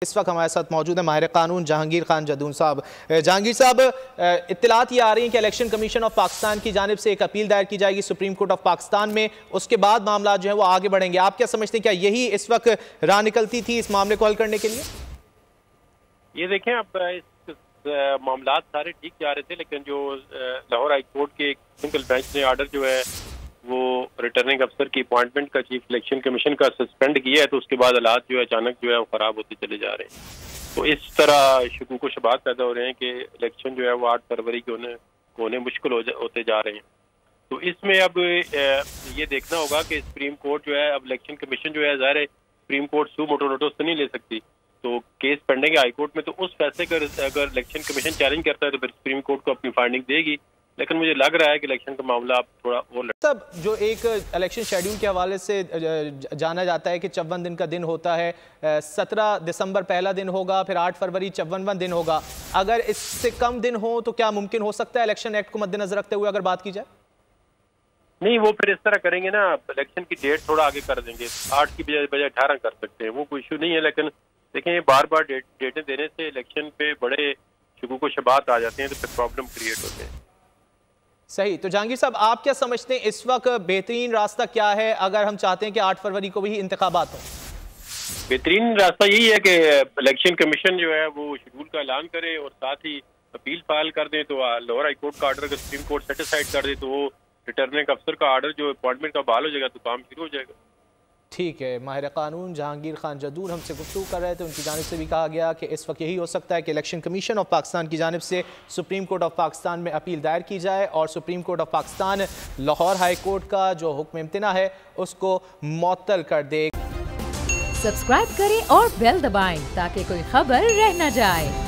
इस वक्त हमारे साथ मौजूद है माहिर कानून जहांगीर खान जदून साहब। जहांगीर साहब, इत्तलात ये आ रही हैं कि इलेक्शन कमीशन ऑफ पाकिस्तान की जानिब से एक अपील दायर की जाएगी सुप्रीम कोर्ट ऑफ पाकिस्तान में, उसके बाद मामला जो है वो आगे बढ़ेंगे। आप क्या समझते हैं, क्या यही इस वक्त राह निकलती थी इस मामले को हल करने के लिए? ये देखें, अब इस मामला सारे ठीक जा रहे थे, लेकिन जो लाहौर हाई कोर्ट के सिंगल बेंच ने आर्डर जो है वो रिटर्निंग अफसर की अपॉइंटमेंट का चीफ इलेक्शन कमीशन का सस्पेंड किया है, तो उसके बाद हालात जो है अचानक जो है वो खराब होते चले जा रहे हैं। तो इस तरह शकूक व शुबात पैदा हो रहे हैं कि इलेक्शन जो है वो 8 फरवरी को होने मुश्किल होते जा रहे हैं। तो इसमें अब ये देखना होगा कि सुप्रीम कोर्ट जो है, अब इलेक्शन कमीशन जो है, ज़ाहिर है सुप्रीम कोर्ट सू मोटो नोटिस तो नहीं ले सकती, तो केस पेंडिंग है हाई कोर्ट में। तो उस फैसले का अगर इलेक्शन कमीशन चैलेंज करता है तो फिर सुप्रीम कोर्ट को अपनी फाइंडिंग देगी, लेकिन मुझे लग रहा है कि इलेक्शन का मामला अब थोड़ा और सब जो एक इलेक्शन शेड्यूल के हवाले से जाना जाता है कि 54 दिन का दिन होता है, 17 दिसंबर पहला दिन होगा, फिर 8 फरवरी 54वां दिन होगा। अगर इससे कम दिन हो तो क्या मुमकिन हो सकता है इलेक्शन एक्ट को मद्देनजर रखते हुए अगर बात की जाए? नहीं, वो फिर इस तरह करेंगे ना, इलेक्शन की डेट थोड़ा आगे कर देंगे, 8 की बजाय 18 कर सकते हैं, वो कोई इशू नहीं है। लेकिन देखें, ये बार बार डेटें देने से इलेक्शन पे बड़े शकूक व शुबात आ जाते हैं, तो फिर प्रॉब्लम क्रिएट होते हैं। सही। तो जहांगीर साहब, आप क्या समझते हैं इस वक्त बेहतरीन रास्ता क्या है अगर हम चाहते हैं कि 8 फरवरी को भी इंतखाबात हो? बेहतरीन रास्ता यही है कि इलेक्शन कमीशन जो है वो शेड्यूल का ऐलान करे और साथ ही अपील फाइल कर दें। तो लाहौर हाई कोर्ट का आर्डर अगर सुप्रीम कोर्ट सेटिस्फाइड कर दे तो वो रिटर्निंग अफसर का आर्डर जो अपॉइंटमेंट का बहाल हो जाएगा, तो काम शुरू हो जाएगा। ठीक है। माहिर कानून जहांगीर खान जदून हमसे गुफ्तगू कर रहे थे। उनकी जानिब से भी कहा गया कि इस वक्त यही हो सकता है कि इलेक्शन कमीशन ऑफ पाकिस्तान की जानिब से सुप्रीम कोर्ट ऑफ पाकिस्तान में अपील दायर की जाए और supreme court of Pakistan Lahore high court का जो हुक्म इम्तना है उसको मुअत्तल कर दे। सब्सक्राइब करें और बेल दबाएं ताकि कोई खबर रह न जाए।